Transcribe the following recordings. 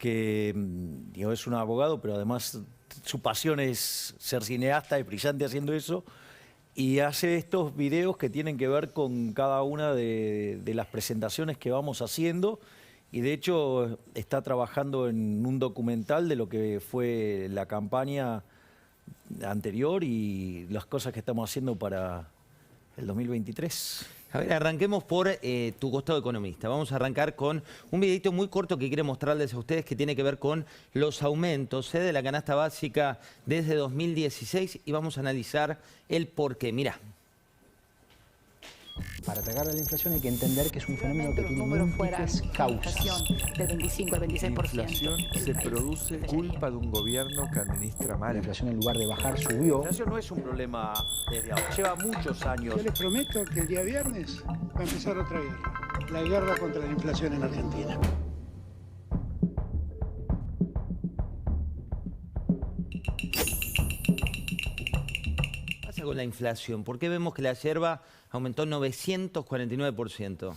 que digo, es un abogado, pero además su pasión es ser cineasta, es brillante haciendo eso, y hace estos videos que tienen que ver con cada una de las presentaciones que vamos haciendo, y de hecho está trabajando en un documental de lo que fue la campaña anterior y las cosas que estamos haciendo para el 2023. A ver, arranquemos por tu costado economista. Vamos a arrancar con un videito muy corto que quiero mostrarles a ustedes que tiene que ver con los aumentos de la canasta básica desde 2016 y vamos a analizar el porqué. Mirá. Para atacar a la inflación hay que entender que es un fenómeno que tiene múltiples causas. Del 25 al 26%. La inflación se produce culpa de un gobierno que administra mal. La inflación en lugar de bajar subió. La inflación no es un problema desde ahora, lleva muchos años. Yo les prometo que el día viernes va a empezar otra guerra. La guerra contra la inflación en Argentina. ¿Qué pasa con la inflación? ¿Por qué vemos que la yerba aumentó 949%?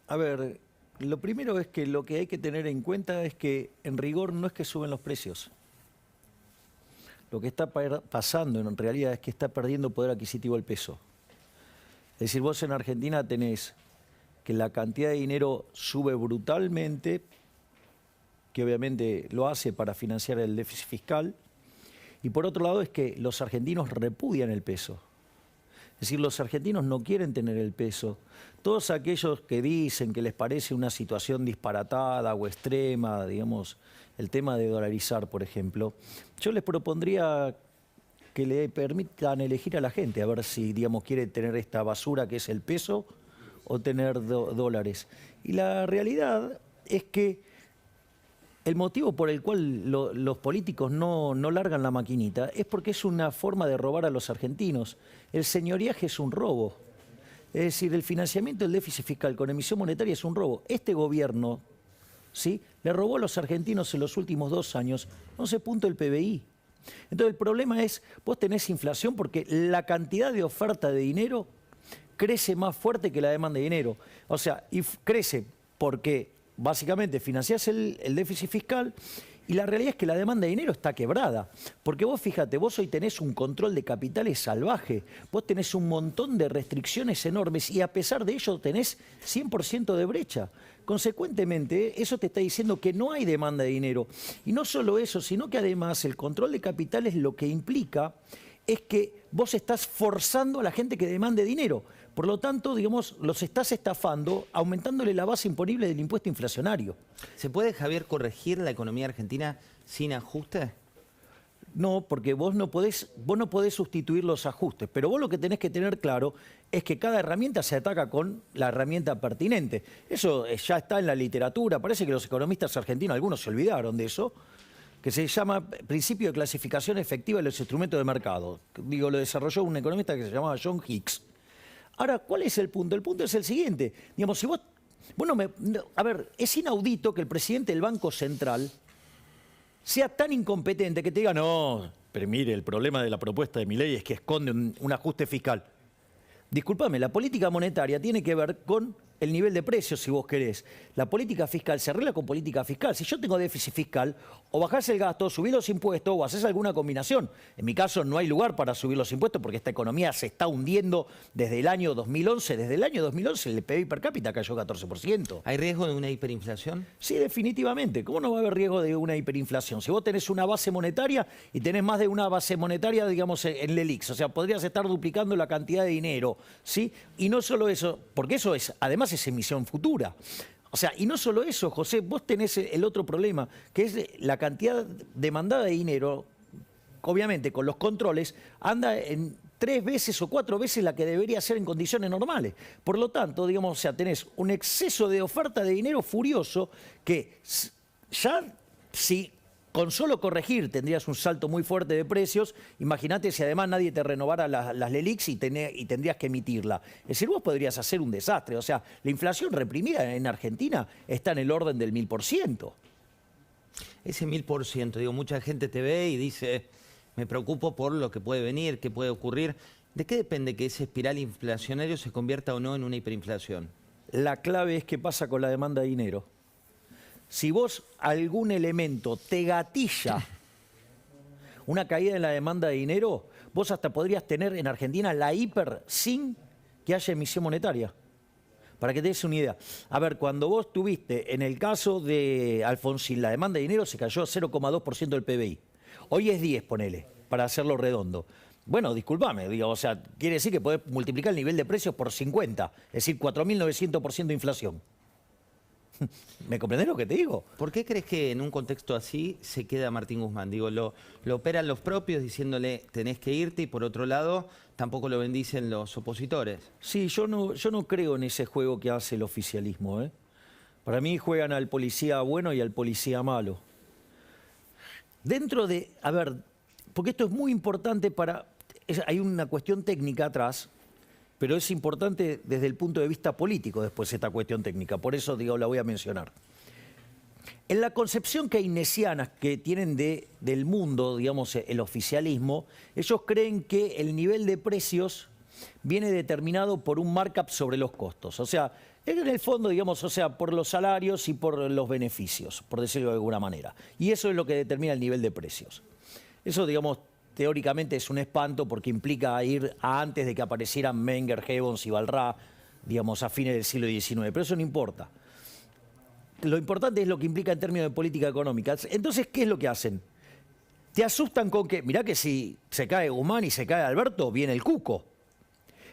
A ver, lo primero es que lo que hay que tener en cuenta es que en rigor no es que suben los precios. Lo que está pasando en realidad es que está perdiendo poder adquisitivo el peso. Es decir, vos en Argentina tenés que la cantidad de dinero sube brutalmente, que obviamente lo hace para financiar el déficit fiscal, y por otro lado es que los argentinos repudian el peso. Es decir, los argentinos no quieren tener el peso. Todos aquellos que dicen que les parece una situación disparatada o extrema, digamos, el tema de dolarizar, por ejemplo, yo les propondría que le permitan elegir a la gente, a ver si, digamos, quiere tener esta basura que es el peso o tener dólares. Y la realidad es que el motivo por el cual los políticos no largan la maquinita es porque es una forma de robar a los argentinos. El señoriaje es un robo. Es decir, el financiamiento del déficit fiscal con emisión monetaria es un robo. Este gobierno, ¿sí?, le robó a los argentinos en los últimos 2 años 11 puntos del PBI. Entonces el problema es, vos tenés inflación porque la cantidad de oferta de dinero crece más fuerte que la demanda de dinero. O sea, y crece porque básicamente financiás el déficit fiscal y la realidad es que la demanda de dinero está quebrada. Porque vos fíjate, vos hoy tenés un control de capitales salvaje, vos tenés un montón de restricciones enormes y a pesar de ello tenés 100% de brecha. Consecuentemente, eso te está diciendo que no hay demanda de dinero. Y no solo eso, sino que además el control de capitales lo que implica es que vos estás forzando a la gente que demande dinero. Por lo tanto, digamos, los estás estafando, aumentándole la base imponible del impuesto inflacionario. ¿Se puede, Javier, corregir la economía argentina sin ajuste? No, porque vos no podés sustituir los ajustes, pero vos lo que tenés que tener claro es que cada herramienta se ataca con la herramienta pertinente. Eso ya está en la literatura, parece que los economistas argentinos, algunos se olvidaron de eso, que se llama principio de clasificación efectiva de los instrumentos de mercado. Digo, lo desarrolló un economista que se llamaba John Hicks. Ahora, ¿cuál es el punto? El punto es el siguiente. Digamos, si vos a ver, es inaudito que el presidente del Banco Central sea tan incompetente que te diga, no, pero mire, el problema de la propuesta de Milei es que esconde un ajuste fiscal. Discúlpame, la política monetaria tiene que ver con el nivel de precios, si vos querés. La política fiscal se arregla con política fiscal. Si yo tengo déficit fiscal, o bajás el gasto, subís los impuestos o haces alguna combinación. En mi caso no hay lugar para subir los impuestos porque esta economía se está hundiendo desde el año 2011. Desde el año 2011 el PBI per cápita cayó 14%. ¿Hay riesgo de una hiperinflación? Sí, definitivamente. ¿Cómo no va a haber riesgo de una hiperinflación? Si vos tenés una base monetaria y tenés más de una base monetaria, digamos, en el ELIX, o sea, podrías estar duplicando la cantidad de dinero, ¿sí? Y no solo eso, porque eso es, además es emisión futura. O sea, y no solo eso, José, vos tenés el otro problema, que es la cantidad demandada de dinero, obviamente con los controles, anda en 3 veces o 4 veces la que debería ser en condiciones normales. Por lo tanto, digamos, o sea, tenés un exceso de oferta de dinero furioso que ya, si con solo corregir tendrías un salto muy fuerte de precios, imagínate si además nadie te renovara las LELIQs y tendrías que emitirla. Es decir, vos podrías hacer un desastre. O sea, la inflación reprimida en Argentina está en el orden del 1000%. Ese 1000%, digo, mucha gente te ve y dice, me preocupo por lo que puede venir, qué puede ocurrir. ¿De qué depende que ese espiral inflacionario se convierta o no en una hiperinflación? La clave es qué pasa con la demanda de dinero. si vos algún elemento te gatilla una caída en la demanda de dinero, vos hasta podrías tener en Argentina la hiper sin que haya emisión monetaria. Para que te des una idea. A ver, cuando vos tuviste, en el caso de Alfonsín, la demanda de dinero se cayó a 0,2% del PBI. Hoy es 10, ponele, para hacerlo redondo. Bueno, discúlpame, digo, o sea, quiere decir que podés multiplicar el nivel de precios por 50, es decir, 4.900% de inflación. ¿Me comprendés lo que te digo? ¿Por qué crees que en un contexto así se queda Martín Guzmán? Digo, lo operan los propios diciéndole tenés que irte y por otro lado tampoco lo bendicen los opositores. Sí, yo no creo en ese juego que hace el oficialismo, ¿eh? Para mí juegan al policía bueno y al policía malo. Dentro de, a ver, porque esto es muy importante hay una cuestión técnica atrás, pero es importante desde el punto de vista político después esta cuestión técnica, por eso digo, la voy a mencionar. En la concepción keynesiana que tienen del mundo, digamos, el oficialismo, ellos creen que el nivel de precios viene determinado por un markup sobre los costos. O sea, en el fondo, digamos, o sea, por los salarios y por los beneficios, por decirlo de alguna manera. Y eso es lo que determina el nivel de precios. Eso, digamos, teóricamente es un espanto porque implica ir a antes de que aparecieran Menger, Gibbons y Balrà, digamos, a fines del siglo XIX. Pero eso no importa. Lo importante es lo que implica en términos de política económica. Entonces, ¿qué es lo que hacen? Te asustan con que, mirá que si se cae Guzmán y se cae Alberto, viene el cuco.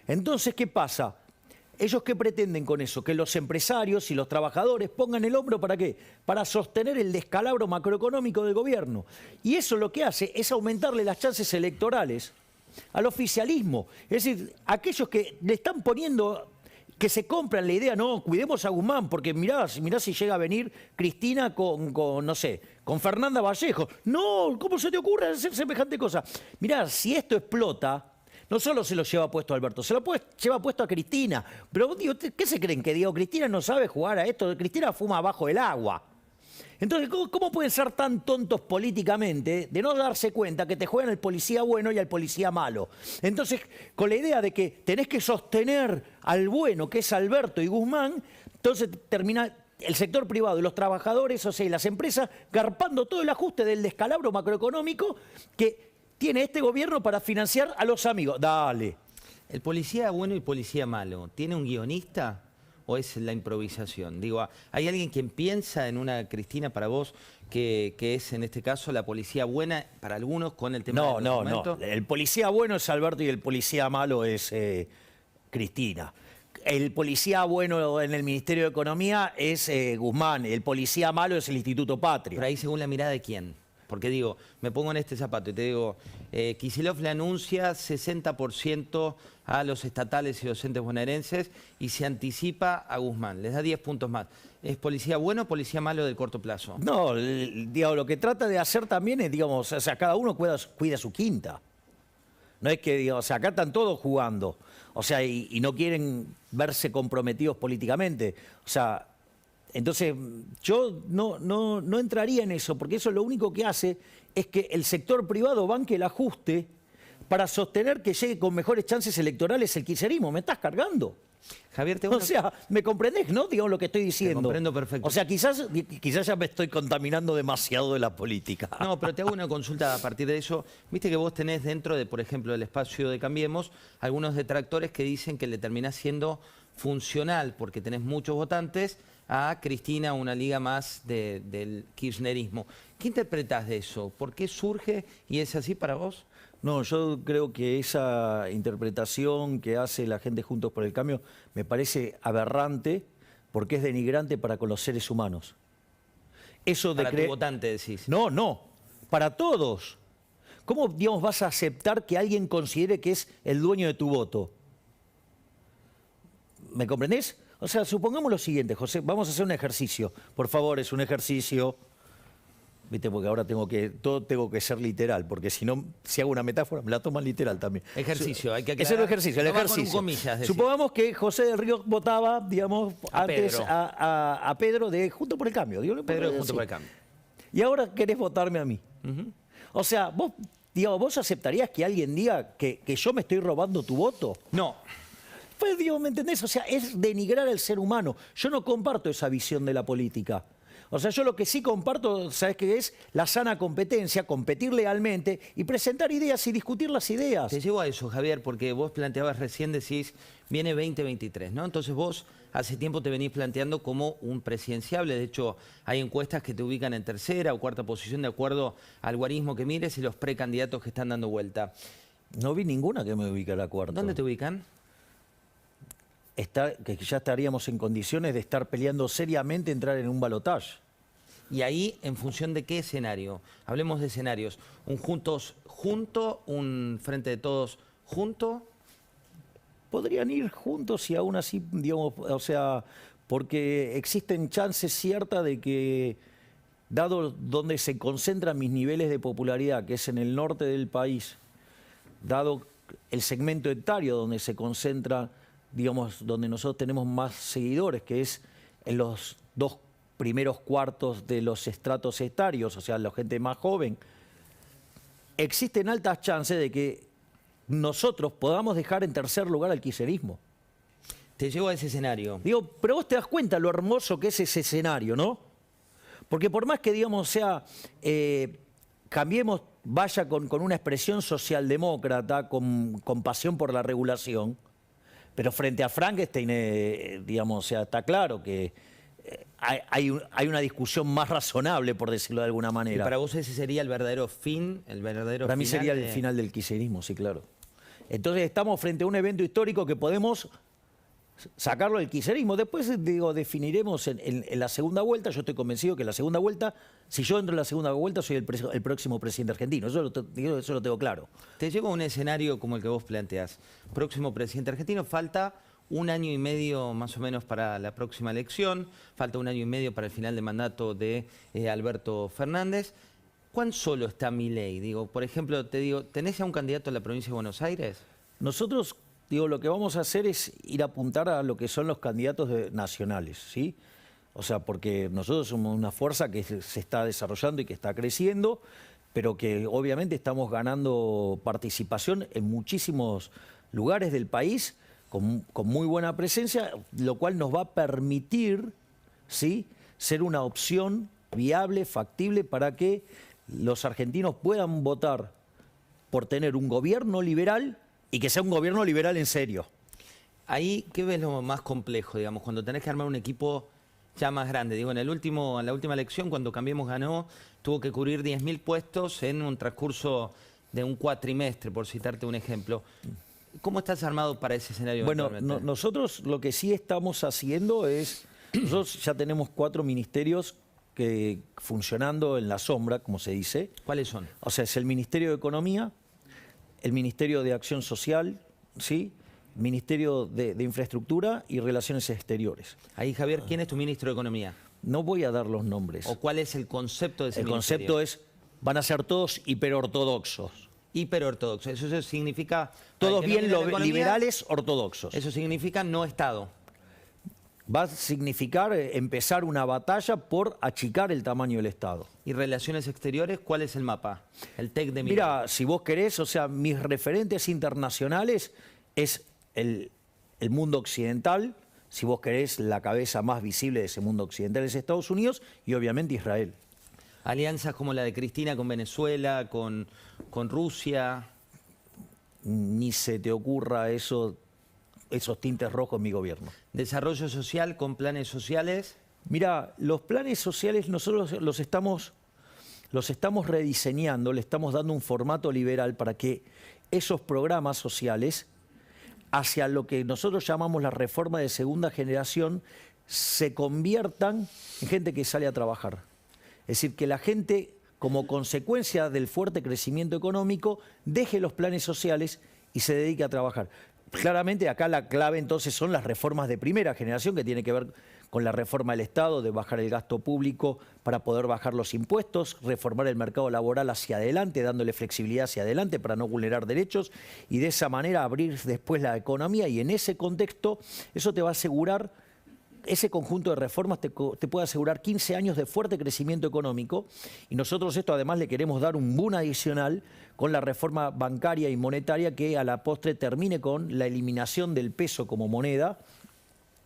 Entonces, ¿qué pasa? ¿Ellos qué pretenden con eso? Que los empresarios y los trabajadores pongan el hombro ¿para qué? Para sostener el descalabro macroeconómico del gobierno. Y eso lo que hace es aumentarle las chances electorales al oficialismo. Es decir, aquellos que le están poniendo, que se compran la idea, no, cuidemos a Guzmán, porque mirá si llega a venir Cristina no sé, con Fernanda Vallejo. No, ¿cómo se te ocurre hacer semejante cosa? Mirá, si esto explota, no solo se lo lleva puesto a Alberto, se lo lleva puesto a Cristina. Pero digo, ¿qué se creen? Que digo, Cristina no sabe jugar a esto, Cristina fuma abajo del agua. Entonces, ¿cómo pueden ser tan tontos políticamente de no darse cuenta que te juegan al policía bueno y al policía malo? Entonces, con la idea de que tenés que sostener al bueno, que es Alberto y Guzmán, entonces termina el sector privado y los trabajadores, o sea, y las empresas, garpando todo el ajuste del descalabro macroeconómico que tiene este gobierno para financiar a los amigos. Dale. ¿El policía bueno y el policía malo tiene un guionista o es la improvisación? Digo, ¿hay alguien quien piensa en una Cristina para vos que es en este caso la policía buena para algunos con el tema del documento? No. El policía bueno es Alberto y el policía malo es Cristina. El policía bueno en el Ministerio de Economía es Guzmán. El policía malo es el Instituto Patria. Pero ahí según la mirada de quién. Porque digo, me pongo en este zapato y te digo, Kicillof le anuncia 60% a los estatales y docentes bonaerenses y se anticipa a Guzmán, les da 10 puntos más. ¿Es policía bueno o policía malo del corto plazo? No, digamos, lo que trata de hacer también es, digamos, o sea, cada uno cuida su quinta. No es que, digamos, o sea, acá están todos jugando, o sea, y no quieren verse comprometidos políticamente. O sea, entonces yo no entraría en eso, porque eso lo único que hace es que el sector privado banque el ajuste para sostener que llegue con mejores chances electorales el kirchnerismo. ¿Me estás cargando? Javier, O sea, ¿me comprendés, no? Digamos lo que estoy diciendo. Te comprendo perfecto. O sea, quizás ya me estoy contaminando demasiado de la política. No, pero te hago una consulta a partir de eso. Viste que vos tenés dentro de, por ejemplo, del espacio de Cambiemos, algunos detractores que dicen que le terminás siendo funcional, porque tenés muchos votantes, a Cristina, una liga más del kirchnerismo. ¿Qué interpretás de eso? ¿Por qué surge y es así para vos? No, yo creo que esa interpretación que hace la gente Juntos por el Cambio me parece aberrante porque es denigrante para con los seres humanos. Eso de para tu votante decís. No, para todos. ¿Cómo, digamos, vas a aceptar que alguien considere que es el dueño de tu voto? ¿Me comprendés? O sea, supongamos lo siguiente, José, vamos a hacer un ejercicio. Por favor, es un ejercicio. ¿Viste? Porque ahora todo tengo que ser literal, porque si no, si hago una metáfora, me la toman literal también. Ejercicio, hay que aclarar. Ese es el ejercicio, el ejercicio. Con comillas, supongamos que José del Río votaba, digamos, antes Pedro. a Pedro de Juntos por el Cambio. Pedro de Juntos por el Cambio. Y ahora querés votarme a mí. O sea, ¿vos aceptarías que alguien diga que yo me estoy robando tu voto? No. Pues, digo, ¿me entendés? O sea, es denigrar al ser humano. Yo no comparto esa visión de la política. O sea, yo lo que sí comparto, ¿sabes qué es? La sana competencia, competir legalmente y presentar ideas y discutir las ideas. Te llevo a eso, Javier, porque vos planteabas recién, decís, viene 2023, ¿no? Entonces vos hace tiempo te venís planteando como un presidenciable. De hecho, hay encuestas que te ubican en tercera o cuarta posición de acuerdo al guarismo que mires y los precandidatos que están dando vuelta. No vi ninguna que me ubicara cuarto. ¿Dónde te ubican? Que ya estaríamos en condiciones de estar peleando seriamente, entrar en un balotaje. Y ahí, ¿en función de qué escenario? Hablemos de escenarios. ¿Un juntos junto? ¿Un frente de todos junto? Podrían ir juntos y aún así, digamos, o sea, porque existen chances ciertas de que, dado donde se concentran mis niveles de popularidad, que es en el norte del país, dado el segmento etario donde se concentra, digamos, donde nosotros tenemos más seguidores, que es en los 2 primeros cuartos de los estratos etarios, o sea, la gente más joven, existen altas chances de que nosotros podamos dejar en tercer lugar al kirchnerismo. Te llevo a ese escenario. Digo, pero vos te das cuenta lo hermoso que es ese escenario, ¿no? Porque por más que, digamos, o sea, cambiemos, vaya con una expresión socialdemócrata, con pasión por la regulación, pero frente a Frankenstein, digamos, o sea, está claro que hay una discusión más razonable, por decirlo de alguna Y manera. para vos ese sería el verdadero fin, el verdadero Para mí final sería de... el final del kirchnerismo, sí, claro. Entonces estamos frente a un evento histórico que podemos sacarlo del kirchnerismo. Después, digo, definiremos en la segunda vuelta. Yo estoy convencido que en la segunda vuelta, si yo entro en la segunda vuelta, soy el próximo presidente argentino. Eso lo tengo claro. Te llevo a un escenario como el que vos planteás. Próximo presidente argentino, falta 1 año y medio más o menos para la próxima elección, falta 1 año y medio para el final de mandato de Alberto Fernández. ¿Cuán solo está Milei? Digo, por ejemplo, te digo, ¿tenés ya un candidato en la provincia de Buenos Aires? Nosotros, digo, lo que vamos a hacer es ir a apuntar a lo que son los candidatos nacionales, ¿sí? O sea, porque nosotros somos una fuerza que se está desarrollando y que está creciendo, pero que obviamente estamos ganando participación en muchísimos lugares del país, con muy buena presencia, lo cual nos va a permitir, ¿sí?, ser una opción viable, factible, para que los argentinos puedan votar por tener un gobierno liberal y que sea un gobierno liberal en serio. Ahí, ¿qué ves lo más complejo, digamos, cuando tenés que armar un equipo ya más grande? Digo, en la última elección, cuando Cambiemos ganó, tuvo que cubrir 10.000 puestos en un transcurso de un cuatrimestre, por citarte un ejemplo. ¿Cómo estás armado para ese escenario? Bueno, nosotros lo que sí estamos haciendo es, nosotros ya tenemos 4 ministerios funcionando en la sombra, como se dice. ¿Cuáles son? O sea, es el Ministerio de Economía, el Ministerio de Acción Social, ¿sí?, Ministerio de Infraestructura y Relaciones Exteriores. Ahí, Javier, ¿quién es tu ministro de Economía? No voy a dar los nombres. ¿O cuál es el concepto de ese El ministerio? concepto es, van a ser todos hiperortodoxos. Hiperortodoxo. Eso significa... Todos para el que no bien viene de economía, liberales ortodoxos. Eso significa no Estado. Va a significar empezar una batalla por achicar el tamaño del Estado. ¿Y relaciones exteriores? ¿Cuál es el mapa? El TEC de Milei. Mira, si vos querés, o sea, mis referentes internacionales es el mundo occidental. Si vos querés, la cabeza más visible de ese mundo occidental es Estados Unidos y obviamente Israel. Alianzas como la de Cristina con Venezuela, con Rusia. Ni se te ocurra esos tintes rojos en mi gobierno. Desarrollo social con planes sociales. Mira, los planes sociales nosotros los estamos rediseñando, le estamos dando un formato liberal para que esos programas sociales, hacia lo que nosotros llamamos la reforma de segunda generación, se conviertan en gente que sale a trabajar. Es decir, que la gente, como consecuencia del fuerte crecimiento económico, deje los planes sociales y se dedique a trabajar. Claramente acá la clave entonces son las reformas de primera generación, que tiene que ver con la reforma del Estado, de bajar el gasto público para poder bajar los impuestos, reformar el mercado laboral hacia adelante, dándole flexibilidad hacia adelante para no vulnerar derechos y de esa manera abrir después la economía, y en ese contexto eso te va a asegurar, ese conjunto de reformas te puede asegurar 15 años de fuerte crecimiento económico, y nosotros esto además le queremos dar un boom adicional con la reforma bancaria y monetaria que a la postre termine con la eliminación del peso como moneda,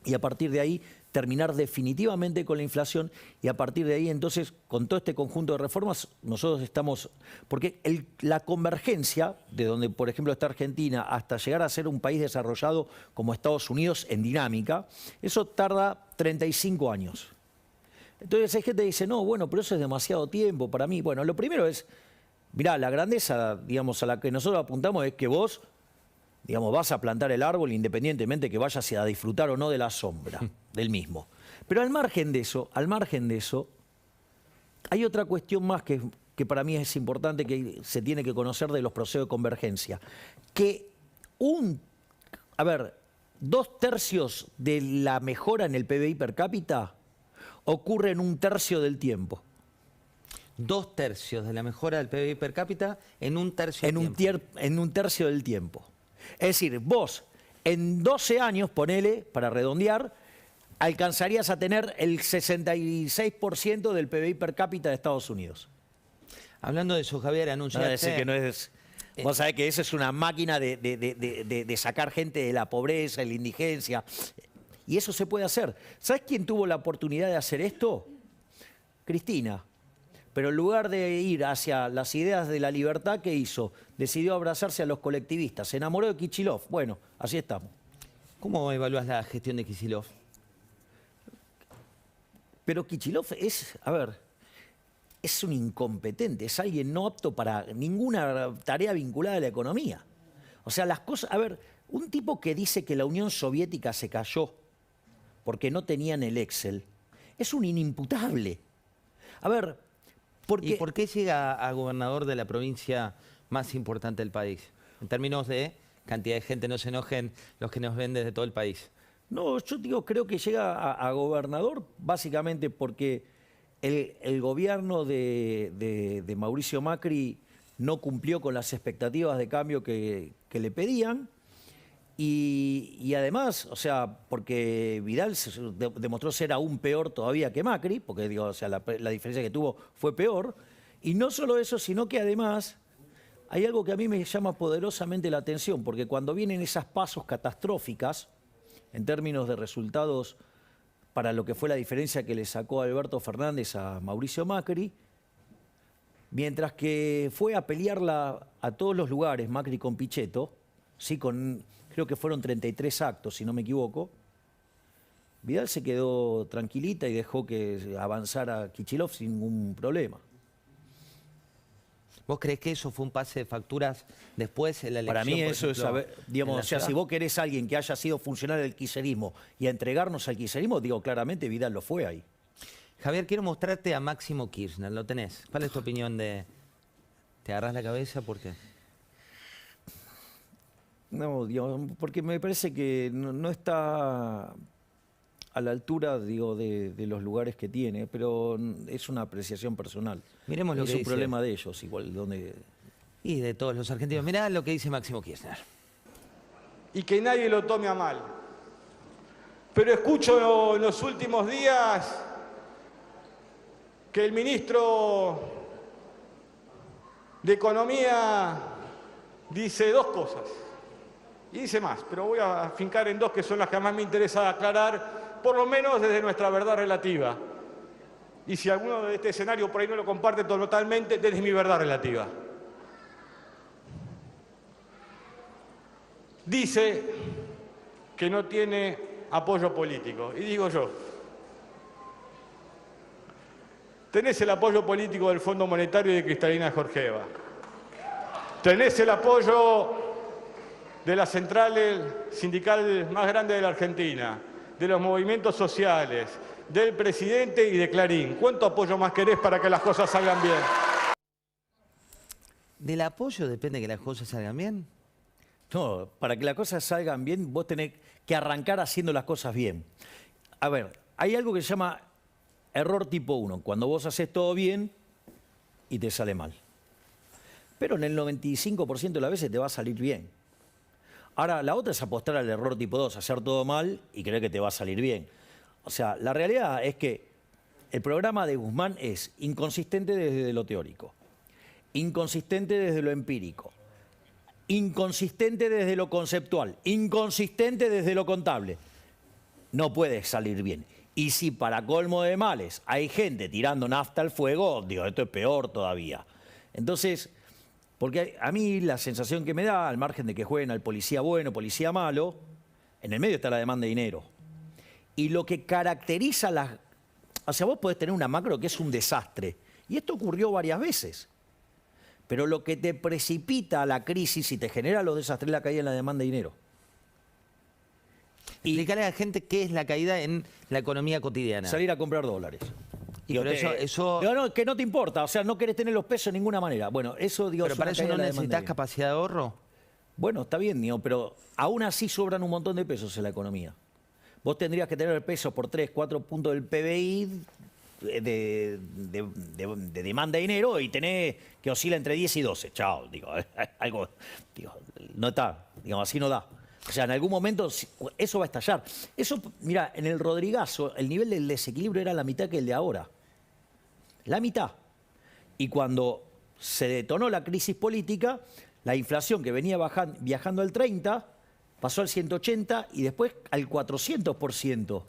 y a partir de ahí terminar definitivamente con la inflación y a partir de ahí entonces con todo este conjunto de reformas nosotros estamos, porque la convergencia de donde por ejemplo está Argentina hasta llegar a ser un país desarrollado como Estados Unidos en dinámica, eso tarda 35 años. Entonces hay gente que dice, no, bueno, pero eso es demasiado tiempo para mí. Bueno, lo primero es, mirá, la grandeza, digamos, a la que nosotros apuntamos es que vos, digamos, vas a plantar el árbol independientemente que vayas a disfrutar o no de la sombra del mismo. Pero al margen de eso, hay otra cuestión más que para mí es importante, que se tiene que conocer de los procesos de convergencia. Que 2/3 de la mejora en el PBI per cápita ocurre en 1/3 del tiempo. 2/3 de la mejora del PBI per cápita en 1/3 del tiempo. En 1/3 del tiempo. Es decir, vos en 12 años, ponele, para redondear, alcanzarías a tener el 66% del PBI per cápita de Estados Unidos. Hablando de eso, Javier, anunciaste... que no es... Vos sabés que eso es una máquina de sacar gente de la pobreza, de la indigencia. Y eso se puede hacer. ¿Sabés quién tuvo la oportunidad de hacer esto? Cristina. Pero en lugar de ir hacia las ideas de la libertad, ¿qué hizo? Decidió abrazarse a los colectivistas. Se enamoró de Kicillof. Bueno, así estamos. ¿Cómo evalúas la gestión de Kicillof? Pero Kicillof es un incompetente, es alguien no apto para ninguna tarea vinculada a la economía. O sea, las cosas... un tipo que dice que la Unión Soviética se cayó porque no tenían el Excel, es un inimputable. ¿Y por qué llega a gobernador de la provincia más importante del país? En términos de cantidad de gente, no se enojen los que nos ven desde todo el país. No, yo creo que llega a gobernador básicamente porque el gobierno de Mauricio Macri no cumplió con las expectativas de cambio que le pedían. Y además, o sea, porque Vidal demostró ser aún peor todavía que Macri, porque digo, o sea, la diferencia que tuvo fue peor. Y no solo eso, sino que además hay algo que a mí me llama poderosamente la atención, porque cuando vienen esas pasos catastróficas, en términos de resultados para lo que fue la diferencia que le sacó Alberto Fernández a Mauricio Macri, mientras que fue a pelearla a todos los lugares Macri con Pichetto, sí, creo que fueron 33 actos, si no me equivoco, Vidal se quedó tranquilita y dejó que avanzara Kicillof sin ningún problema. ¿Vos creés que eso fue un pase de facturas después en la elección? Para mí eso es, digamos, o sea, si vos querés a alguien que haya sido funcionario del kirchnerismo y a entregarnos al kirchnerismo, digo, claramente Vidal lo fue ahí. Javier, quiero mostrarte a Máximo Kirchner, ¿lo tenés? ¿Cuál es tu opinión de...? ¿Te agarrás la cabeza? ¿Por qué? No, digamos, porque me parece que no está a la altura, digo, de los lugares que tiene, pero es una apreciación personal. Miremos lo que dice. Es un problema de ellos, igual, donde... Y de todos los argentinos. Mirá lo que dice Máximo Kirchner. Y que nadie lo tome a mal. Pero escucho en los últimos días que el ministro de Economía dice dos cosas. Y dice más, pero voy a afincar en dos que son las que más me interesa aclarar, por lo menos desde nuestra verdad relativa. Y si alguno de este escenario por ahí no lo comparte totalmente, desde mi verdad relativa. Dice que no tiene apoyo político. Y digo yo, tenés el apoyo político del Fondo Monetario y de Cristalina Georgieva. Tenés el apoyo de la central sindical más grande de la Argentina, de los movimientos sociales, del presidente y de Clarín. ¿Cuánto apoyo más querés para que las cosas salgan bien? ¿Del apoyo depende que las cosas salgan bien? No, para que las cosas salgan bien, vos tenés que arrancar haciendo las cosas bien. A ver, hay algo que se llama error tipo 1, cuando vos haces todo bien y te sale mal. Pero en el 95% de las veces te va a salir bien. Ahora, la otra es apostar al error tipo 2, hacer todo mal y creer que te va a salir bien. O sea, la realidad es que el programa de Guzmán es inconsistente desde lo teórico, inconsistente desde lo empírico, inconsistente desde lo conceptual, inconsistente desde lo contable. No puede salir bien. Y si para colmo de males hay gente tirando nafta al fuego, digo, esto es peor todavía. Entonces, porque a mí la sensación que me da, al margen de que jueguen al policía bueno, policía malo, en el medio está la demanda de dinero. Y lo que caracteriza las... O sea, vos podés tener una macro que es un desastre. Y esto ocurrió varias veces. Pero lo que te precipita a la crisis y te genera los desastres es la caída en la demanda de dinero. Explicarle a la gente qué es la caída en la economía cotidiana. Salir a comprar dólares. Y pero eso... No, que no te importa, o sea, no querés tener los pesos de ninguna manera. Bueno, eso, digo, Pero para eso no necesitas capacidad de ahorro. Bueno, está bien, digo, pero aún así sobran un montón de pesos en la economía. Vos tendrías que tener el peso por 3, 4 puntos del PBI de demanda de dinero y tenés que oscila entre 10 y 12. Chao, digo, algo, digo, no está, digamos, así no da. O sea, en algún momento eso va a estallar. Eso, mira, en el Rodrigazo el nivel del desequilibrio era la mitad que el de ahora. La mitad. Y cuando se detonó la crisis política, la inflación que venía viajando al 30%, pasó al 180% y después al 400%.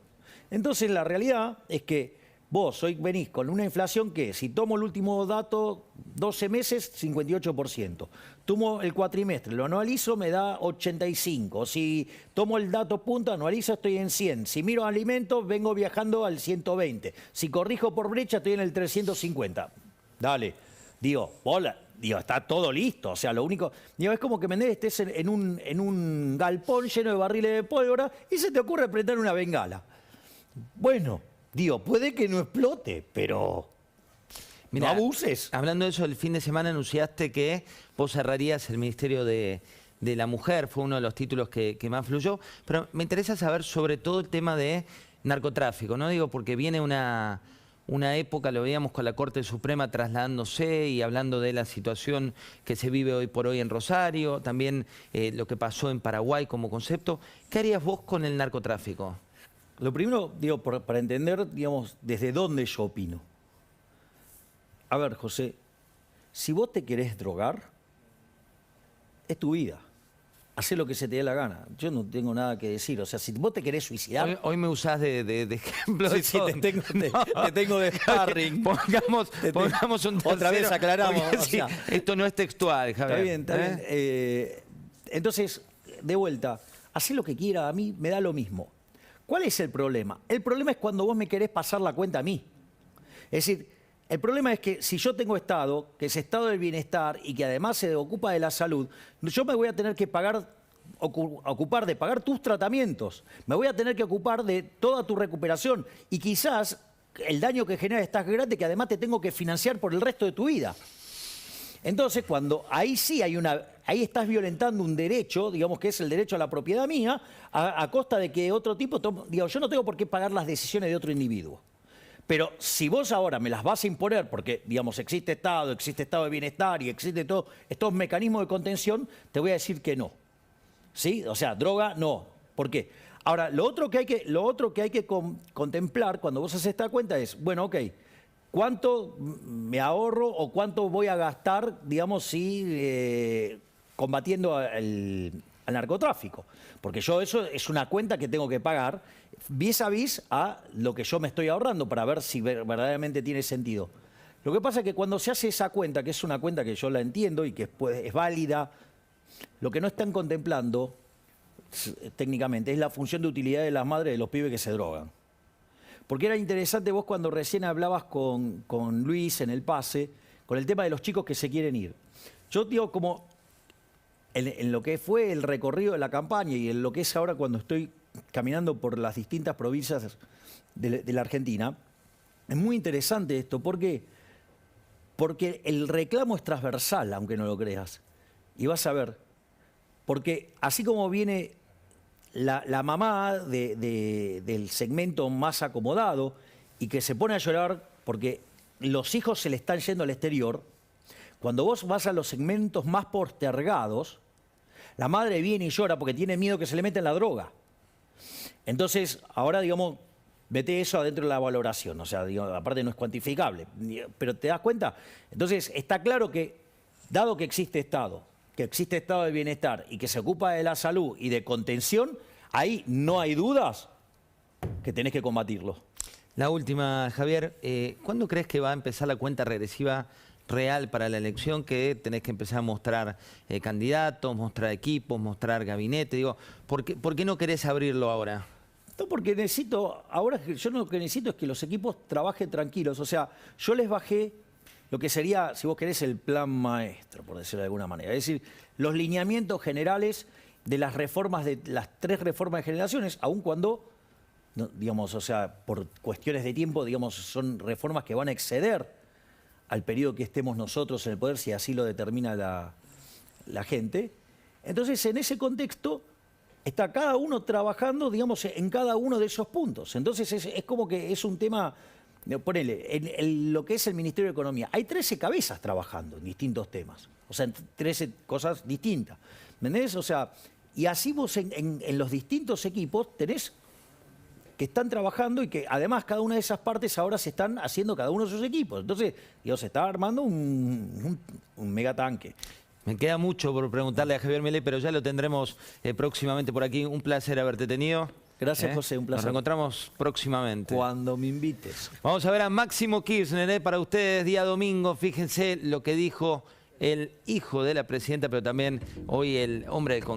Entonces la realidad es que vos hoy venís con una inflación que, si tomo el último dato, 12 meses, 58%. Tomo el cuatrimestre, lo anualizo, me da 85%. Si tomo el dato punta, anualizo, estoy en 100%. Si miro alimentos, vengo viajando al 120%. Si corrijo por brecha, estoy en el 350%. Dale. Digo, hola. Digo, está todo listo. O sea, lo único... Digo, es como que Mendes estés en un galpón lleno de barriles de pólvora y se te ocurre prender una bengala. Bueno, digo, puede que no explote, pero... Mirá, no abuses. Hablando de eso, el fin de semana anunciaste que vos cerrarías el Ministerio de la Mujer. Fue uno de los títulos que más fluyó. Pero me interesa saber sobre todo el tema de narcotráfico, ¿no? Digo, porque viene una época, lo veíamos con la Corte Suprema trasladándose y hablando de la situación que se vive hoy por hoy en Rosario, también lo que pasó en Paraguay como concepto. ¿Qué harías vos con el narcotráfico? Lo primero, digo, para entender, digamos, desde dónde yo opino. A ver, José, si vos te querés drogar, es tu vida. Hacé lo que se te dé la gana. Yo no tengo nada que decir. O sea, si vos te querés suicidar... Hoy me usás de ejemplo. Sí, sí, te tengo de sparring. Pongamos un tercero. Otra vez aclaramos. Porque, sí, o sea, esto no es textual, Javier. Está bien, está bien. Entonces, de vuelta, hacé lo que quiera, a mí me da lo mismo. ¿Cuál es el problema? El problema es cuando vos me querés pasar la cuenta a mí. Es decir, el problema es que si yo tengo Estado, que es Estado del bienestar y que además se ocupa de la salud, yo me voy a tener que ocupar de pagar tus tratamientos, me voy a tener que ocupar de toda tu recuperación y quizás el daño que genera es tan grande que además te tengo que financiar por el resto de tu vida. Entonces, cuando ahí sí hay ahí estás violentando un derecho, digamos que es el derecho a la propiedad mía, a costa de que otro tipo, digo, yo no tengo por qué pagar las decisiones de otro individuo. Pero si vos ahora me las vas a imponer, porque, digamos, existe Estado de bienestar y existe todos estos mecanismos de contención, te voy a decir que no. ¿Sí? O sea, droga, no. ¿Por qué? Ahora, lo otro que hay que contemplar cuando vos haces esta cuenta es, bueno, ok, ¿cuánto me ahorro o cuánto voy a gastar, digamos, combatiendo al narcotráfico? Porque yo eso es una cuenta que tengo que pagar vis a vis a lo que yo me estoy ahorrando para ver si verdaderamente tiene sentido. Lo que pasa es que cuando se hace esa cuenta, que es una cuenta que yo la entiendo y que es válida, lo que no están contemplando técnicamente es la función de utilidad de las madres de los pibes que se drogan. Porque era interesante vos cuando recién hablabas con Luis en el pase, con el tema de los chicos que se quieren ir. Yo digo, como en lo que fue el recorrido de la campaña y en lo que es ahora cuando estoy caminando por las distintas provincias de la Argentina, es muy interesante esto. ¿Por qué? Porque el reclamo es transversal, aunque no lo creas. Y vas a ver, porque así como viene la mamá del segmento más acomodado y que se pone a llorar porque los hijos se le están yendo al exterior, cuando vos vas a los segmentos más postergados, la madre viene y llora porque tiene miedo que se le meta en la droga. Entonces, ahora, digamos, mete eso adentro de la valoración. O sea, digamos, aparte no es cuantificable. Pero ¿te das cuenta? Entonces, está claro que, dado que existe Estado de bienestar y que se ocupa de la salud y de contención, ahí no hay dudas que tenés que combatirlo. La última, Javier. ¿Cuándo crees que va a empezar la cuenta regresiva real para la elección, que tenés que empezar a mostrar candidatos, mostrar equipos, mostrar gabinete? Digo, ¿por qué no querés abrirlo ahora? No, porque yo lo que necesito es que los equipos trabajen tranquilos. O sea, yo les bajé lo que sería, si vos querés, el plan maestro, por decirlo de alguna manera. Es decir, los lineamientos generales de las reformas, de las 3 reformas de generaciones, aun cuando, no, digamos, o sea, por cuestiones de tiempo, digamos, son reformas que van a exceder al periodo que estemos nosotros en el poder, si así lo determina la gente. Entonces, en ese contexto, está cada uno trabajando, digamos, en cada uno de esos puntos. Entonces, es como que es un tema, ponele, en lo que es el Ministerio de Economía, hay 13 cabezas trabajando en distintos temas, o sea, en 13 cosas distintas. ¿Me entendés? O sea, y así vos en los distintos equipos tenés que están trabajando y que además cada una de esas partes ahora se están haciendo cada uno de sus equipos. Entonces, se está armando un megatanque. Me queda mucho por preguntarle a Javier Milei, pero ya lo tendremos próximamente por aquí. Un placer haberte tenido. Gracias, José, un placer. Nos reencontramos próximamente. Cuando me invites. Vamos a ver a Máximo Kirchner, para ustedes, día domingo. Fíjense lo que dijo el hijo de la presidenta, pero también hoy el hombre del Congreso.